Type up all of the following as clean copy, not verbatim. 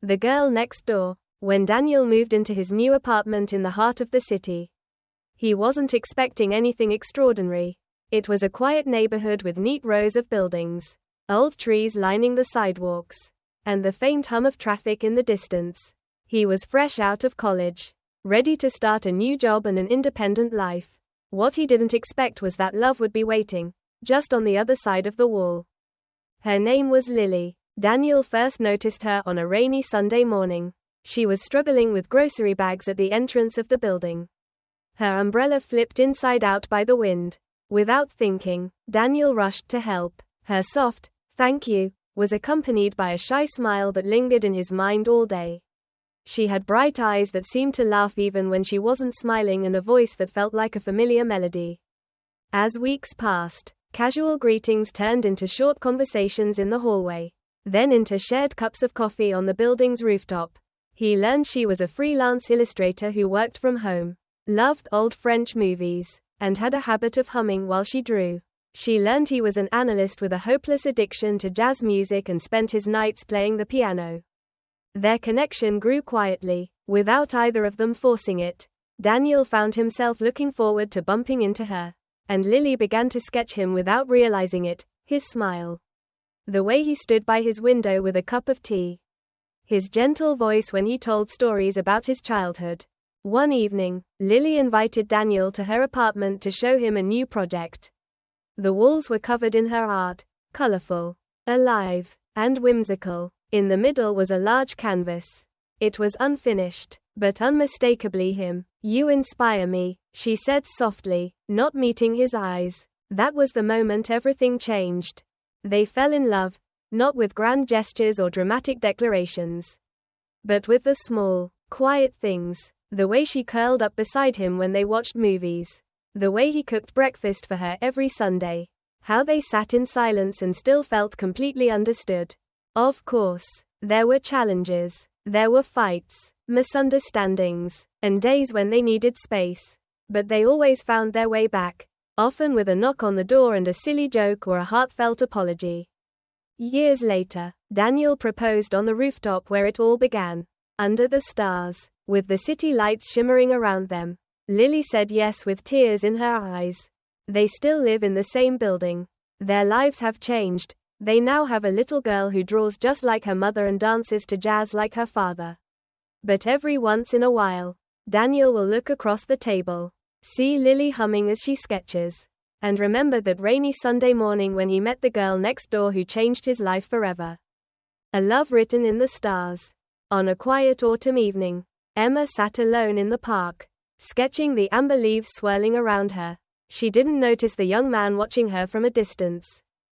The Girl Next Door. When Daniel moved into his new apartment in the heart of the city, he wasn't expecting anything extraordinary. It was a quiet neighborhood with neat rows of buildings, old trees lining the sidewalks, and the faint hum of traffic in the distance. He was fresh out of college, ready to start a new job and an independent life. What he didn't expect was that love would be waiting, just on the other side of the wall. Her name was Lily. Daniel first noticed her on a rainy Sunday morning. She was struggling with grocery bags at the entrance of the building. Her umbrella flipped inside out by the wind. Without thinking, Daniel rushed to help. Her soft, "Thank you," was accompanied by a shy smile that lingered in his mind all day. She had bright eyes that seemed to laugh even when she wasn't smiling and a voice that felt like a familiar melody. As weeks passed, casual greetings turned into short conversations in the hallway, then into shared cups of coffee on the building's rooftop. He learned she was a freelance illustrator who worked from home, loved old French movies, and had a habit of humming while she drew. She learned he was an analyst with a hopeless addiction to jazz music and spent his nights playing the piano. Their connection grew quietly, without either of them forcing it. Daniel found himself looking forward to bumping into her, and Lily began to sketch him without realizing it, his smile, the way he stood by his window with a cup of tea, his gentle voice when he told stories about his childhood. One evening, Lily invited Daniel to her apartment to show him a new project. The walls were covered in her art, colorful, alive, and whimsical. In the middle was a large canvas. It was unfinished, but unmistakably him. "You inspire me," she said softly, not meeting his eyes. That was the moment everything changed. They fell in love, not with grand gestures or dramatic declarations, but with the small, quiet things. The way she curled up beside him when they watched movies. The way he cooked breakfast for her every Sunday. How they sat in silence and still felt completely understood. Of course, there were challenges. There were fights, misunderstandings, and days when they needed space. But they always found their way back, often with a knock on the door and a silly joke or a heartfelt apology. Years later, Daniel proposed on the rooftop where it all began. Under the stars, with the city lights shimmering around them, Lily said yes with tears in her eyes. They still live in the same building. Their lives have changed. They now have a little girl who draws just like her mother and dances to jazz like her father. But every once in a while, Daniel will look across the table, see Lily humming as she sketches, and remember that rainy Sunday morning when he met the girl next door who changed his life forever. A love written in the stars. On a quiet autumn evening, Emma sat alone in the park, sketching the amber leaves swirling around her. She didn't notice the young man watching her from a distance,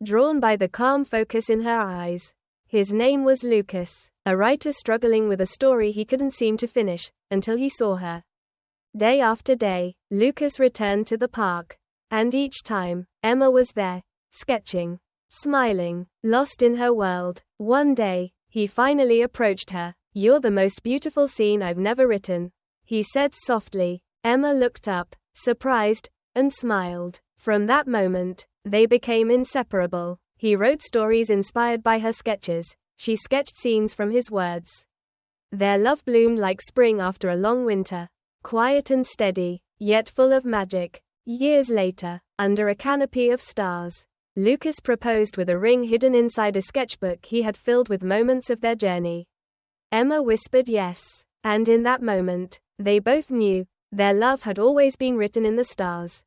drawn by the calm focus in her eyes. His name was Lucas, a writer struggling with a story he couldn't seem to finish, until he saw her. Day after day, Lucas returned to the park, and each time, Emma was there, sketching, smiling, lost in her world. One day, he finally approached her. "You're the most beautiful scene I've never written," he said softly. Emma looked up, surprised, and smiled. From that moment, they became inseparable. He wrote stories inspired by her sketches. She sketched scenes from his words. Their love bloomed like spring after a long winter, quiet and steady, yet full of magic. Years later, under a canopy of stars, Lucas proposed with a ring hidden inside a sketchbook he had filled with moments of their journey. Emma whispered yes, and in that moment, they both knew, their love had always been written in the stars.